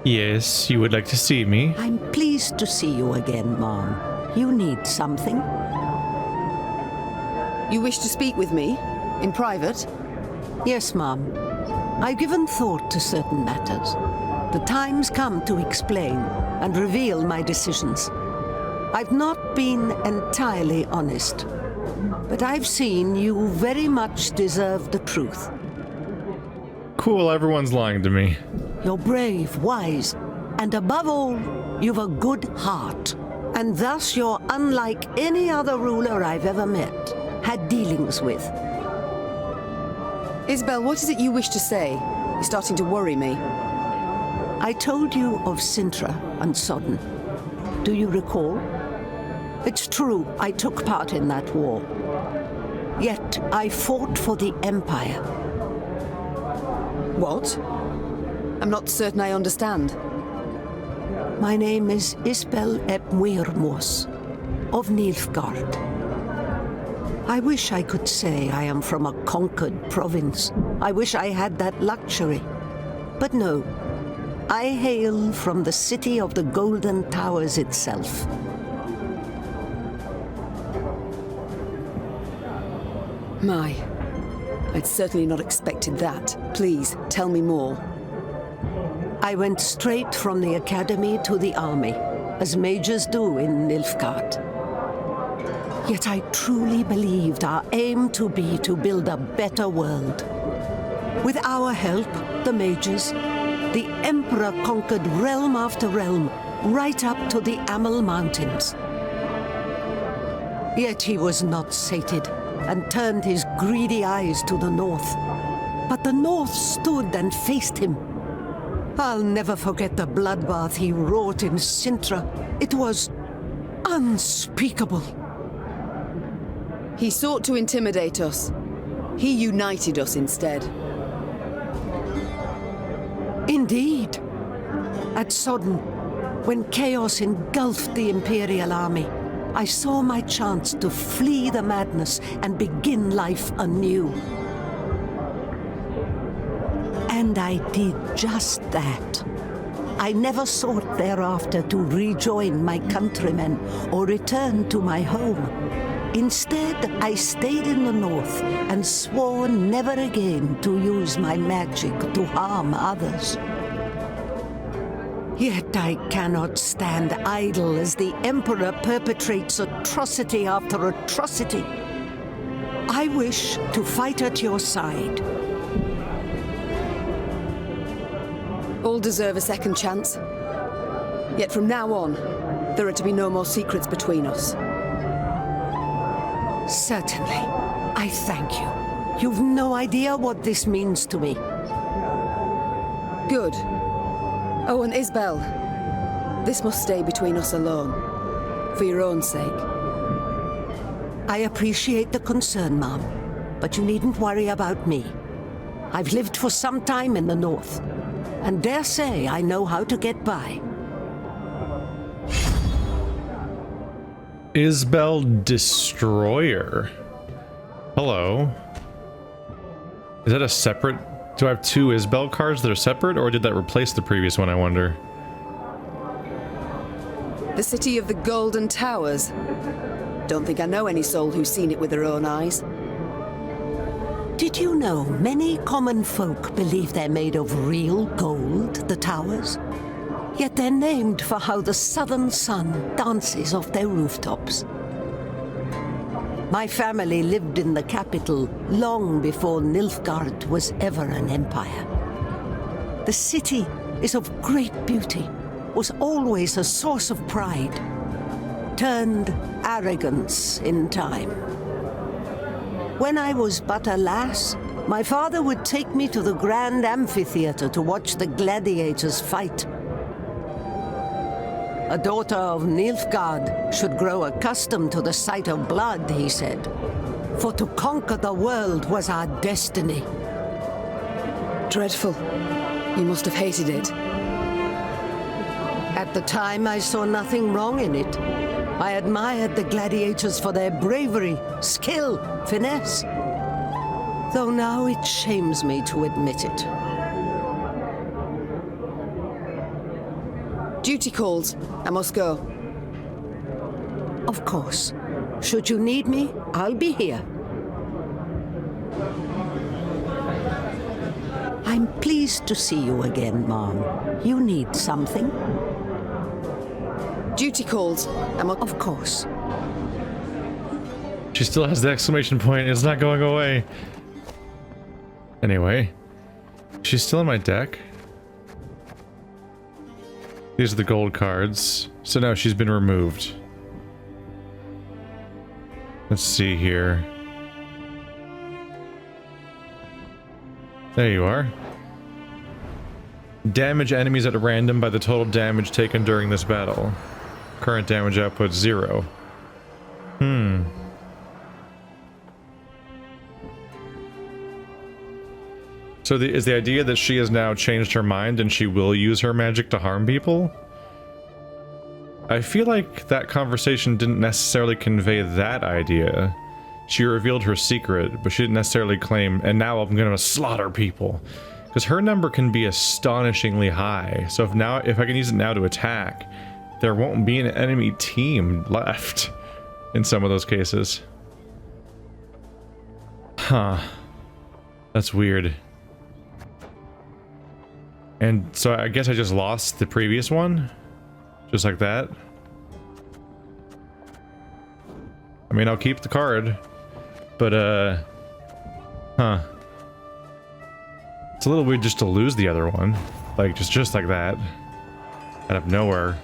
Yes, you would like to see me? I'm pleased to see you again, Mom. You need something? You wish to speak with me? In private? Yes, Mom. I've given thought to certain matters. The time's come to explain and reveal my decisions. I've not been entirely honest, but I've seen you very much deserve the truth. Cool, everyone's lying to me. You're brave, wise, and above all, you've a good heart. And thus you're unlike any other ruler I've ever met, had dealings with. Isbel, what is it you wish to say? You're starting to worry me. I told you of Sintra and Sodden. Do you recall? It's true, I took part in that war. Yet I fought for the Empire. What? I'm not certain I understand. My name is Isbel ep Muirmos, of Nilfgaard. I wish I could say I am from a conquered province. I wish I had that luxury. But no, I hail from the city of the Golden Towers itself. My, I'd certainly not expected that. Please, tell me more. I went straight from the academy to the army, as mages do in Nilfgaard. Yet I truly believed our aim to be to build a better world. With our help, the mages, the Emperor conquered realm after realm, right up to the Amel Mountains. Yet he was not sated, and turned his greedy eyes to the north. But the north stood and faced him. I'll never forget the bloodbath he wrought in Sintra. It was unspeakable. He sought to intimidate us. He united us instead. Indeed. At Sodden, when chaos engulfed the Imperial army, I saw my chance to flee the madness and begin life anew. And I did just that. I never sought thereafter to rejoin my countrymen or return to my home. Instead, I stayed in the north and swore never again to use my magic to harm others. Yet I cannot stand idle as the Emperor perpetrates atrocity after atrocity. I wish to fight at your side. All deserve a second chance. Yet from now on, there are to be no more secrets between us. Certainly. I thank you. You've no idea what this means to me. Good. Oh, and Isbel, this must stay between us alone, for your own sake. I appreciate the concern, Mom, but you needn't worry about me. I've lived for some time in the north, and dare say I know how to get by. Isbel Destroyer. Hello. Is that a separate... Do I have two Isbel cards that are separate, or did that replace the previous one, I wonder? The city of the Golden Towers. Don't think I know any soul who's seen it with their own eyes. Did you know many common folk believe they're made of real gold, the towers? Yet they're named for how the southern sun dances off their rooftops. My family lived in the capital long before Nilfgaard was ever an empire. The city is of great beauty, was always a source of pride, turned arrogance in time. When I was but a lass, my father would take me to the grand amphitheater to watch the gladiators fight. A daughter of Nilfgaard should grow accustomed to the sight of blood, he said. For to conquer the world was our destiny. Dreadful. You must have hated it. At the time, I saw nothing wrong in it. I admired the gladiators for their bravery, skill, finesse. Though now it shames me to admit it. Duty calls. I must go. Of course. Should you need me, I'll be here. I'm pleased to see you again, Mom. You need something? Duty calls. Of course. She still has the exclamation point. It's not going away. Anyway, she's still in my deck. These are the gold cards. So no, she's been removed. Let's see here. There you are. Damage enemies at random by the total damage taken during this battle. Current damage output 0. So is the idea that she has now changed her mind and she will use her magic to harm people? I feel like that conversation didn't necessarily convey that idea. She revealed her secret, but she didn't necessarily claim, and now I'm gonna slaughter people. Because her number can be astonishingly high, so if I can use it now to attack, there won't be an enemy team left in some of those cases. Huh. That's weird. And so I guess I just lost the previous one? Just like that? I mean, I'll keep the card, but, huh. It's a little weird just to lose the other one. Like, just like that. Out of nowhere.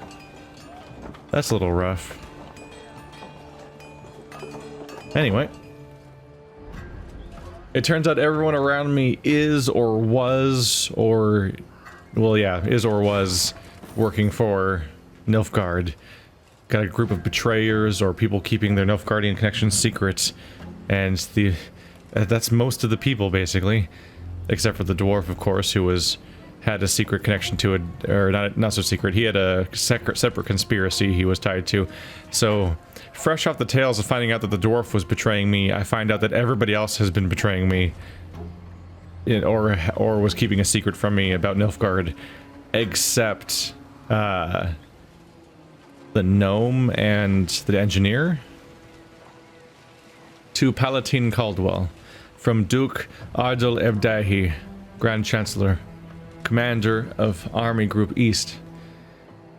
That's a little rough. Anyway. It turns out everyone around me is or was, or... Well, yeah, is or was working for Nilfgaard. Got a group of betrayers or people keeping their Nilfgaardian connections secret. And that's most of the people, basically. Except for the dwarf, of course, who had a secret connection to it, or not so secret. He had a separate conspiracy he was tied to. So, fresh off the tails of finding out that the dwarf was betraying me, I find out that everybody else has been betraying me, or was keeping a secret from me about Nilfgaard, except the gnome and the engineer. To Palatine Caldwell. From Duke Ardal Ebdahi, Grand Chancellor, Commander of Army Group East.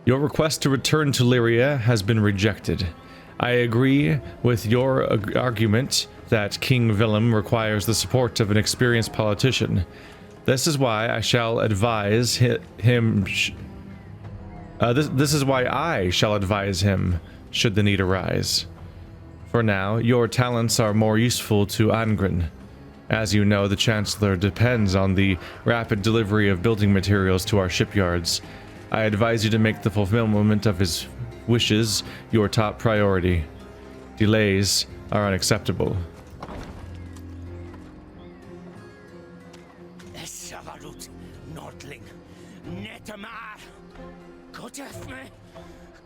Your request to return to Lyria has been rejected. I agree with your argument that King Willem requires the support of an experienced politician. This is why I shall advise him... This is why I shall advise him, should the need arise. For now, your talents are more useful to Angren. As you know, the Chancellor depends on the rapid delivery of building materials to our shipyards. I advise you to make the fulfillment of his wishes your top priority. Delays are unacceptable. Esavarut, Nordling, Netamar,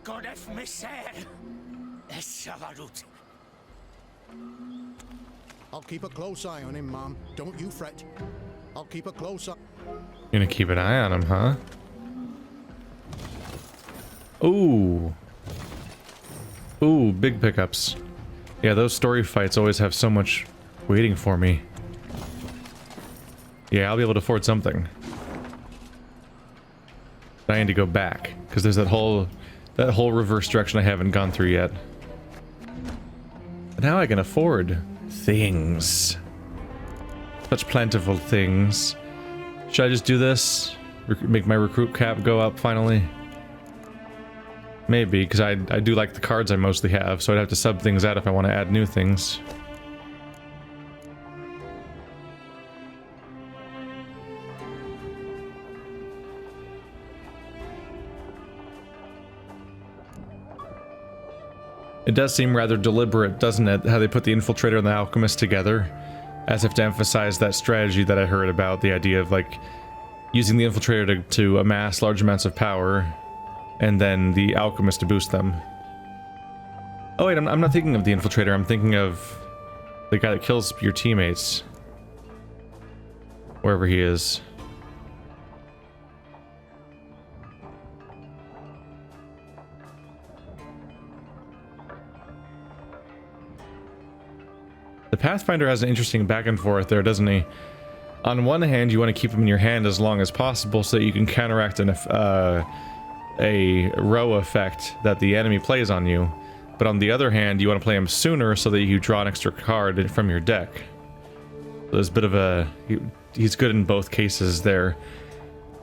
Godef Miser, Esavarut. I'll keep a close eye on him, Mom. Don't you fret. I'll keep a close eye. You're gonna keep an eye on him, huh? Ooh. Ooh, big pickups. Yeah, those story fights always have so much waiting for me. Yeah, I'll be able to afford something. But I need to go back, because there's that whole reverse direction I haven't gone through yet. But now I can afford things. Such plentiful things. Should I just do this? Make my recruit cap go up finally? Maybe, because I do like the cards I mostly have, so I'd have to sub things out if I want to add new things. It does seem rather deliberate, doesn't it, how they put the Infiltrator and the Alchemist together, as if to emphasize that strategy that I heard about, the idea of, like, using the Infiltrator to amass large amounts of power, and then the Alchemist to boost them. Oh wait, I'm not thinking of the Infiltrator, I'm thinking of the guy that kills your teammates. Wherever he is. The Pathfinder has an interesting back and forth there, doesn't he? On one hand, you want to keep him in your hand as long as possible so that you can counteract a row effect that the enemy plays on you. But on the other hand, you want to play him sooner so that you draw an extra card from your deck. So there's a bit of a... He's good in both cases there.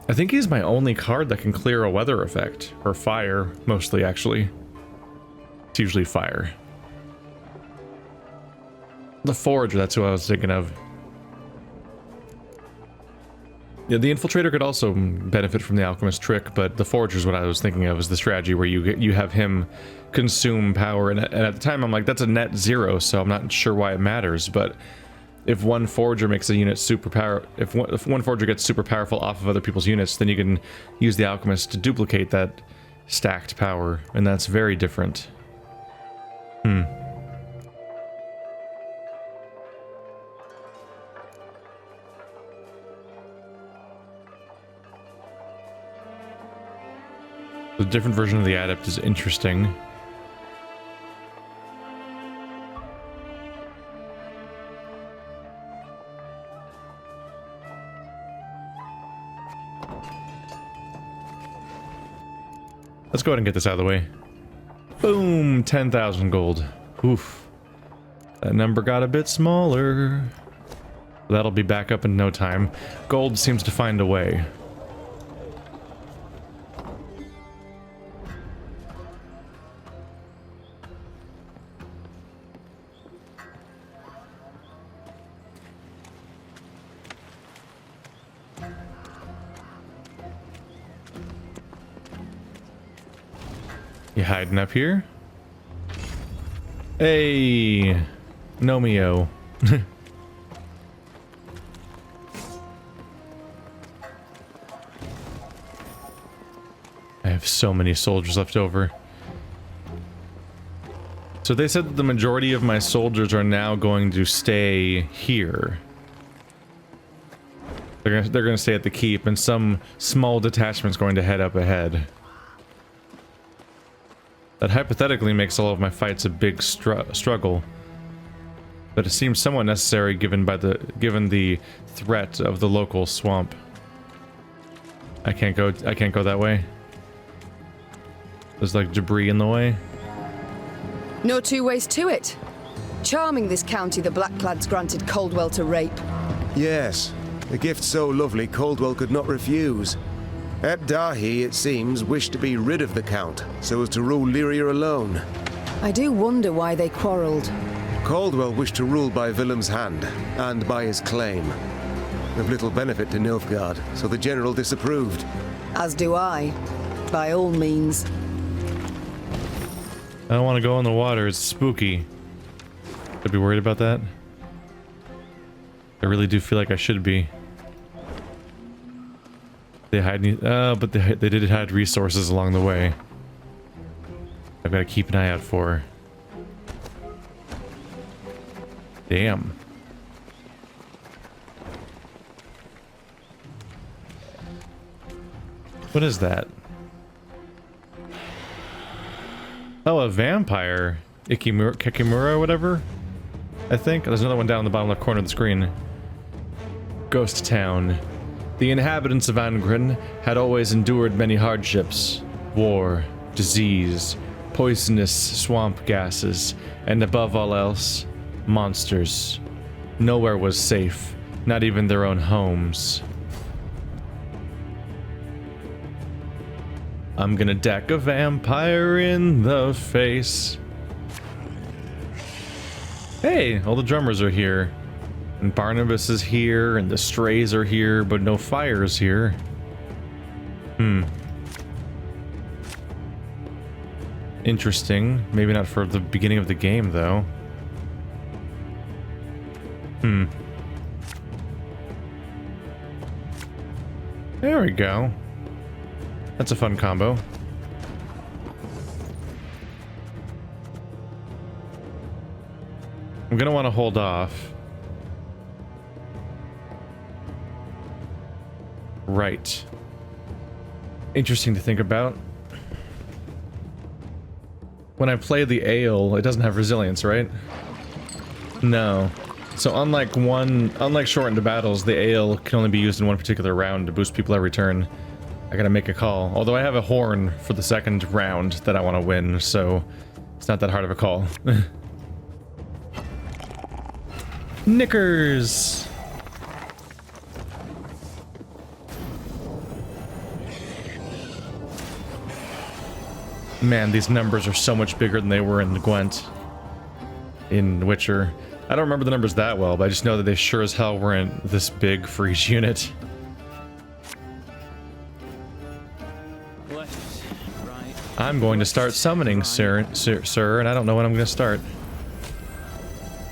I think he's my only card that can clear a weather effect. Or fire, mostly, actually. It's usually fire. The Forager, that's who I was thinking of. Yeah, the Infiltrator could also benefit from the Alchemist trick, but the Forager is what I was thinking of as the strategy where you have him consume power, and at the time I'm like, that's a net 0, so I'm not sure why it matters, but if one Forager makes a unit super power, if one Forager gets super powerful off of other people's units, then you can use the Alchemist to duplicate that stacked power, and that's very different. The different version of the Adept is interesting. Let's go ahead and get this out of the way. Boom! 10,000 gold. Oof. That number got a bit smaller. That'll be back up in no time. Gold seems to find a way. You hiding up here? Hey, Nomeo. I have so many soldiers left over. So they said that the majority of my soldiers are now going to stay here. They're gonna stay at the keep, and some small detachment's going to head up ahead. That hypothetically makes all of my fights a big struggle, but it seems somewhat necessary given the threat of the local swamp. I can't go that way. There's like debris in the way. No two ways to it. Charming this county the Blackclads granted Caldwell to rape. Yes, a gift so lovely Caldwell could not refuse. Dahi, it seems, wished to be rid of the Count, so as to rule Lyria alone. I do wonder why they quarrelled. Caldwell wished to rule by Willem's hand, and by his claim. Of little benefit to Nilfgaard, so the general disapproved. As do I. By all means. I don't want to go in the water, it's spooky. I'd be worried about that. I really do feel like I should be. They hide, but they did hide resources along the way. I've got to keep an eye out for. Damn. What is that? Oh, a vampire. Kekimura or whatever? I think. There's another one down in the bottom left corner of the screen. Ghost Town. The inhabitants of Angren had always endured many hardships. War, disease, poisonous swamp gases, and above all else, monsters. Nowhere was safe, not even their own homes. I'm gonna deck a vampire in the face. Hey, all the drummers are here. And Barnabas is here, and the strays are here, but no fire is here. Interesting. Maybe not for the beginning of the game, though. There we go. That's a fun combo. I'm gonna want to hold off. Right. Interesting to think about. When I play the ale, it doesn't have resilience, right? No. So unlike shortened battles, the ale can only be used in one particular round to boost people every turn. I gotta make a call. Although I have a horn for the second round that I want to win, so it's not that hard of a call. Knickers! Man, these numbers are so much bigger than they were in Gwent. In Witcher. I don't remember the numbers that well, but I just know that they sure as hell weren't this big for each unit. I'm going to start summoning, sir, and I don't know when I'm going to start.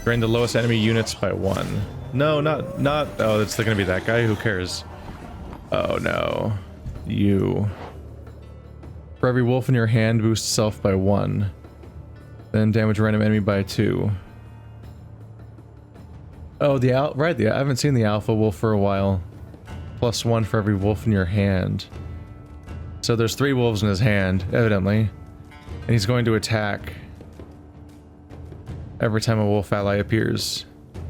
Drain the lowest enemy units by 1. No, not. Oh, it's going to be that guy. Who cares? Oh no, you. For every wolf in your hand, boost self by 1. Then damage random enemy by 2. Oh, right. I haven't seen the alpha wolf for a while. +1 for every wolf in your hand. So there's 3 wolves in his hand, evidently. And he's going to attack every time a wolf ally appears.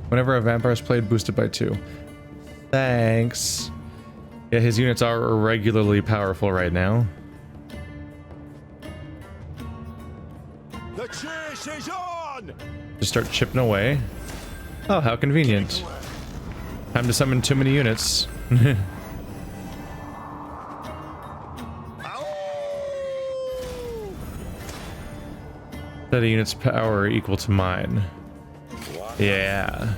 Whenever a vampire is played, boosted by 2. Thanks. Yeah, his units are irregularly powerful right now. The chase is on! Just start chipping away. Oh, how convenient. Time to summon too many units. That a unit's power equal to mine. Yeah.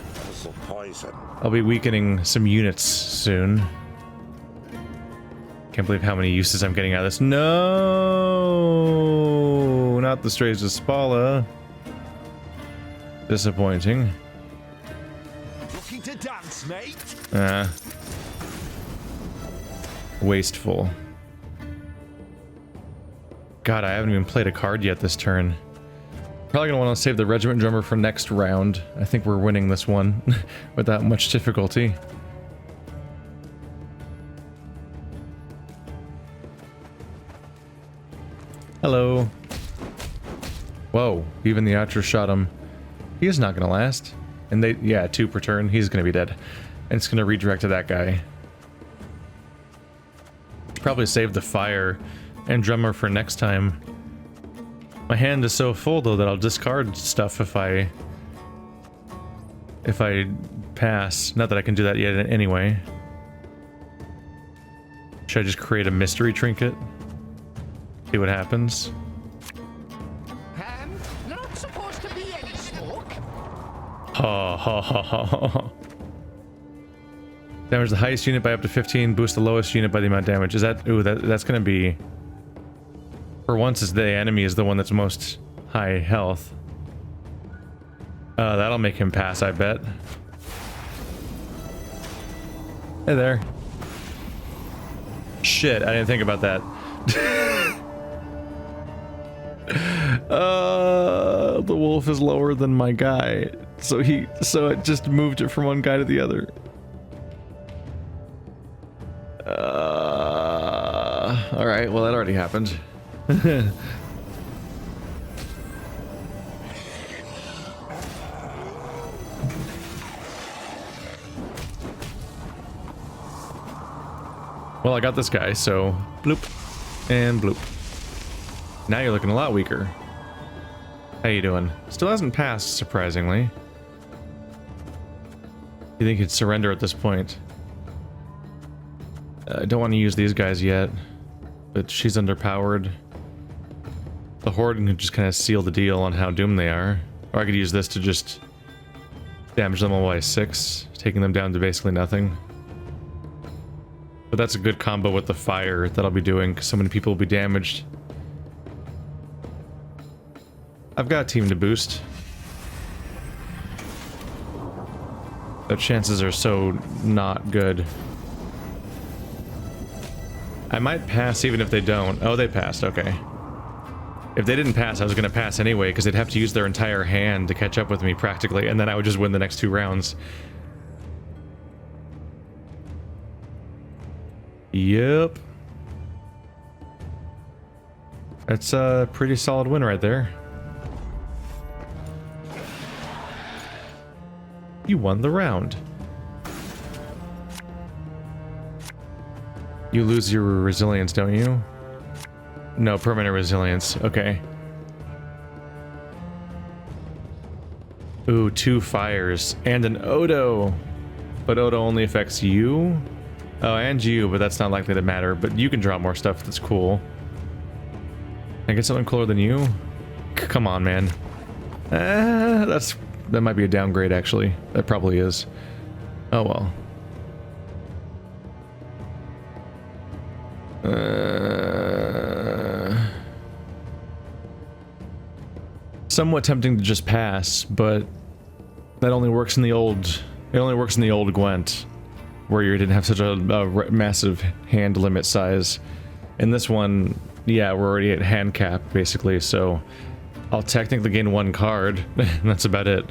I'll be weakening some units soon. Can't believe how many uses I'm getting out of this. No, not the Strays of Spala. Disappointing. Looking to dance, mate? Wasteful. God, I haven't even played a card yet this turn. Probably gonna want to save the regiment drummer for next round. I think we're winning this one without much difficulty. Hello. Whoa, even the archer shot him. He's not gonna last. And yeah, 2 per turn. He's gonna be dead. And it's gonna redirect to that guy. Probably save the fire and drummer for next time. My hand is so full though that I'll discard stuff if I pass. Not that I can do that yet anyway. Should I just create a mystery trinket? See what happens. Not supposed to be any smoke. Ha ha ha ha ha. Damage the highest unit by up to 15, boost the lowest unit by the amount of damage. Is that... Ooh, that's gonna be... For once, it's the enemy is the one that's most high health. That'll make him pass, I bet. Hey there. Shit, I didn't think about that. The wolf is lower than my guy, so it just moved it from one guy to the other. All right, well that already happened. Well, I got this guy, so bloop and bloop. Now you're looking a lot weaker. How you doing? Still hasn't passed, surprisingly. You think he'd surrender at this point? I don't want to use these guys yet, but she's underpowered. The Horde can just kind of seal the deal on how doomed they are. Or I could use this to just damage them all by 6, taking them down to basically nothing. But that's a good combo with the fire that I'll be doing, because so many people will be damaged. I've got a team to boost. The chances are so not good. I might pass even if they don't. Oh, they passed, okay. If they didn't pass, I was gonna pass anyway, because they'd have to use their entire hand to catch up with me practically, and then I would just win the next 2 rounds. Yep. That's a pretty solid win right there. You won the round. You lose your resilience, don't you? No, permanent resilience. Okay. Ooh, 2 fires and an Odo. But Odo only affects you? Oh, and you, but that's not likely to matter. But you can draw more stuff. That's cool. Can I get something cooler than you? Come on, man. That might be a downgrade, actually. That probably is. Oh, well. Somewhat tempting to just pass, but that only works in the old... It only works in the old Gwent, where you didn't have such a massive hand limit size. In this one, yeah, we're already at hand cap, basically, so I'll technically gain 1 card, and that's about it.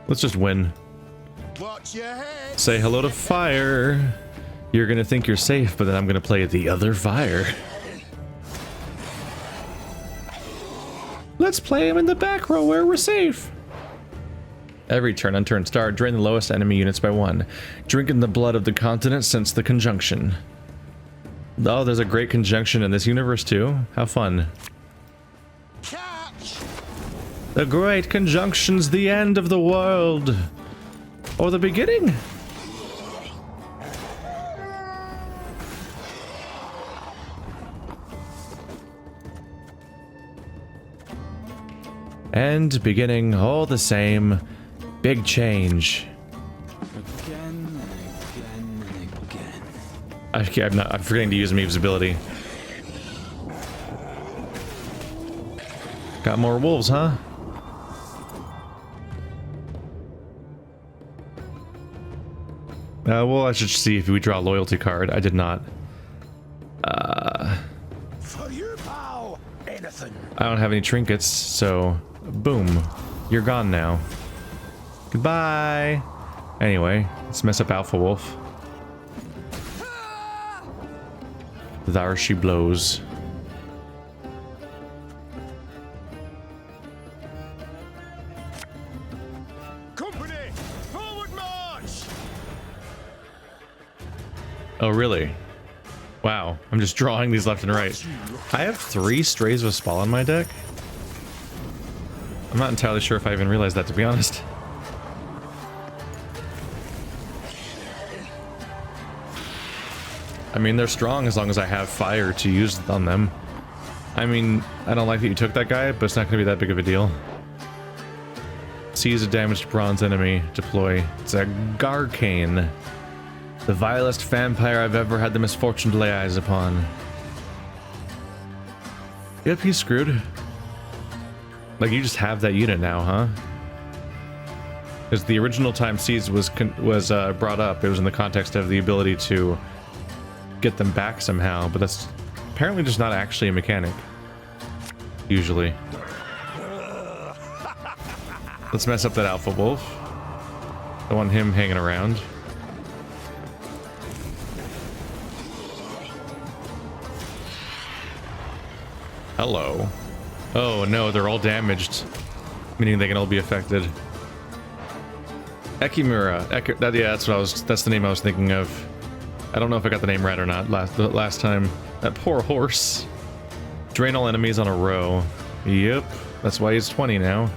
Let's just win. Watch your head. Say hello to fire. You're gonna think you're safe, but then I'm gonna play the other fire. Let's play him in the back row where we're safe. Every turn on turn start, drain the lowest enemy units by 1. Drink in the blood of the continent since the conjunction. Oh, there's a great conjunction in this universe too? How fun. Catch. The great conjunction's the end of the world. Or the beginning? And beginning all the same. Big change. Again and again and again. I'm forgetting to use Meve's ability. Got more wolves, huh? Well, I should see if we draw a loyalty card. I did not. For you, pal. Anything. I don't have any trinkets, so boom. You're gone now. Goodbye. Anyway, let's mess up Alpha Wolf. There she blows. Company, forward march. Oh, really? Wow, I'm just drawing these left and right. I have 3 Strays of Spall on my deck. I'm not entirely sure if I even realized that, to be honest. I mean, they're strong as long as I have fire to use on them. I mean, I don't like that you took that guy, but it's not going to be that big of a deal. Seize a damaged bronze enemy. Deploy. It's a Garcane. The vilest vampire I've ever had the misfortune to lay eyes upon. Yep, he's screwed. Like, you just have that unit now, huh? Because the original time Seize was brought up, it was in the context of the ability to get them back somehow, but that's apparently just not actually a mechanic. Usually. Let's mess up that Alpha Wolf. Don't want him hanging around. Hello. Oh no, they're all damaged. Meaning they can all be affected. Ekimura. Yeah, that's the name I was thinking of. I don't know if I got the name right or not last time. That poor horse. Drain all enemies on a row. Yep, that's why he's 20 now.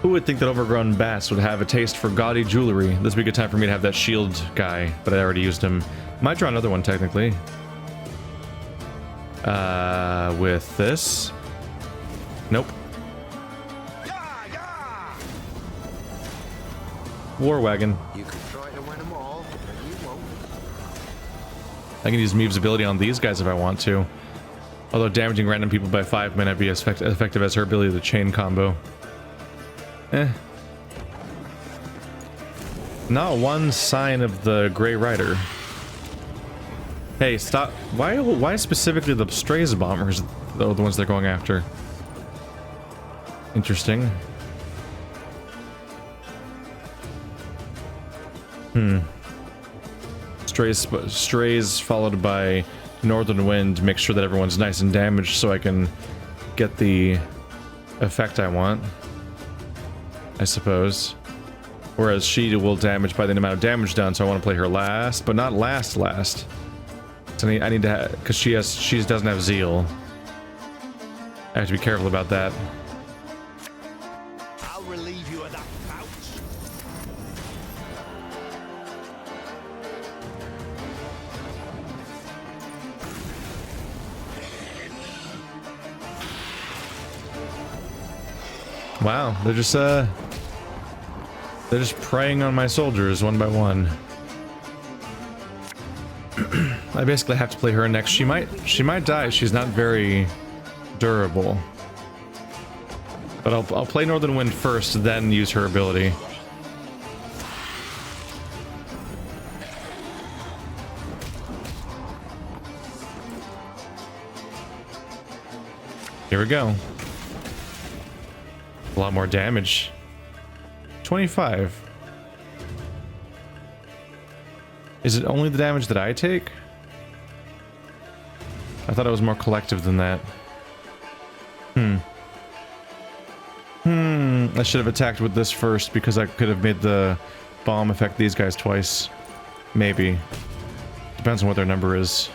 Who would think that overgrown bats would have a taste for gaudy jewelry? This would be a good time for me to have that shield guy, but I already used him. Might draw another one, technically. With this? Nope. War wagon. You can try to win them all, but you won't. I can use Meve's ability on these guys if I want to. Although damaging random people by 5 may not be as effective as her ability to chain combo. Not one sign of the Grey Rider. Hey, stop. Why specifically the Strays Bombers are the ones they're going after? Interesting. Strays followed by northern wind. Make sure that everyone's nice and damaged so I can get the effect I want, I suppose. Whereas she will damage by the amount of damage done, so I want to play her last, but not last. So I need to, because she doesn't have zeal. I have to be careful about that. I'll relieve you of that pouch. Wow, they're just preying on my soldiers one by one. I basically have to play her next. She might die. She's not very durable. But I'll play Northern Wind first, then use her ability. Here we go. A lot more damage. 25. Is it only the damage that I take? I thought it was more collective than that. I should have attacked with this first because I could have made the bomb affect these guys twice. Maybe. Depends on what their number is.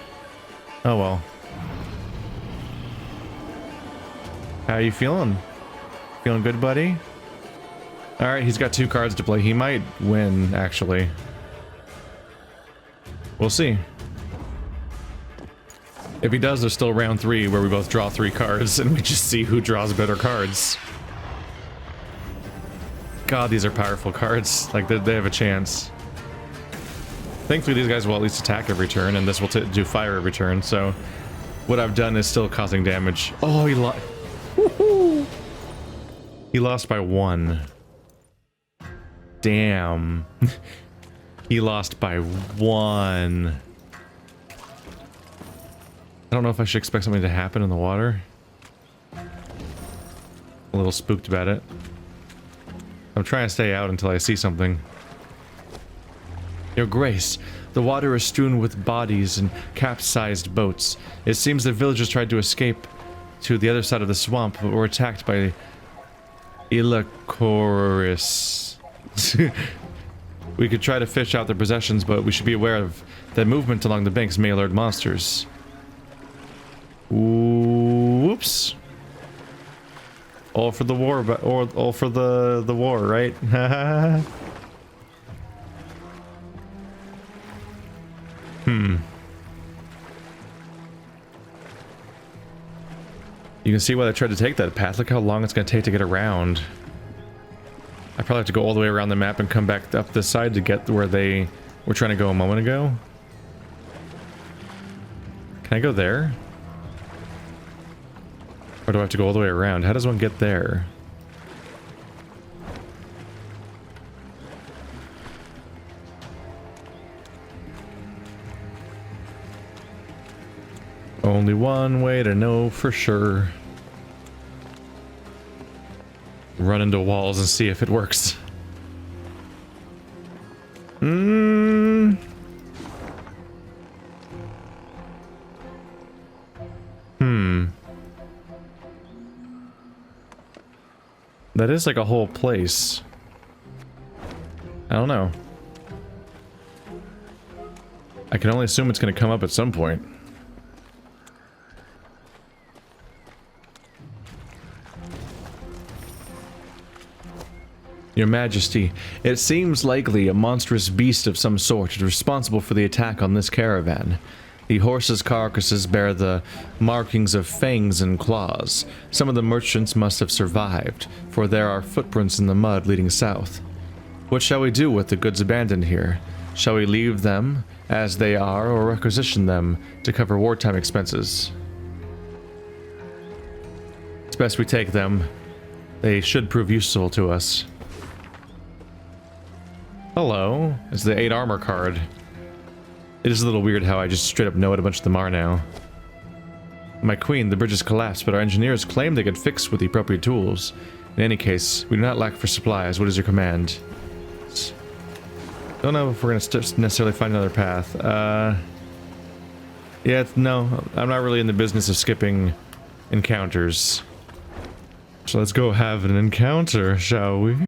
Oh well. How you feeling? Feeling good, buddy? Alright, he's got 2 cards to play. He might win, actually. We'll see. If he does, there's still round 3 where we both draw 3 cards and we just see who draws better cards. God, these are powerful cards. Like, they have a chance. Thankfully, these guys will at least attack every turn, and this will do fire every turn, so... What I've done is still causing damage. Oh, he lost... He lost by 1. Damn. He lost by 1. I don't know if I should expect something to happen in the water. A little spooked about it. I'm trying to stay out until I see something. Your Grace, the water is strewn with bodies and capsized boats. It seems the villagers tried to escape to the other side of the swamp, but were attacked by Ilacoris. We could try to fish out their possessions, but we should be aware of that movement along the banks may alert monsters. Whoops. All for the war, but all for the war, right? You can see why they tried to take that path. Look how long it's going to take to get around. I probably have to go all the way around the map and come back up this side to get where they were trying to go a moment ago. Can I go there? Or do I have to go all the way around? How does one get there? Only one way to know for sure. Run into walls and see if it works. That is like a whole place. I don't know. I can only assume it's going to come up at some point. Your Majesty, it seems likely a monstrous beast of some sort is responsible for the attack on this caravan. The horses' carcasses bear the markings of fangs and claws. Some of the merchants must have survived, for there are footprints in the mud leading south. What shall we do with the goods abandoned here? Shall we leave them as they are, or requisition them to cover wartime expenses? It's best we take them. They should prove useful to us. Hello. It's the 8 armor card. It is a little weird how I just straight up know what a bunch of them are now. My queen, the bridges collapsed, but our engineers claim they could fix with the appropriate tools. In any case, we do not lack for supplies. What is your command? Don't know if we're gonna necessarily find another path. Yeah, no, I'm not really in the business of skipping encounters. So let's go have an encounter, shall we?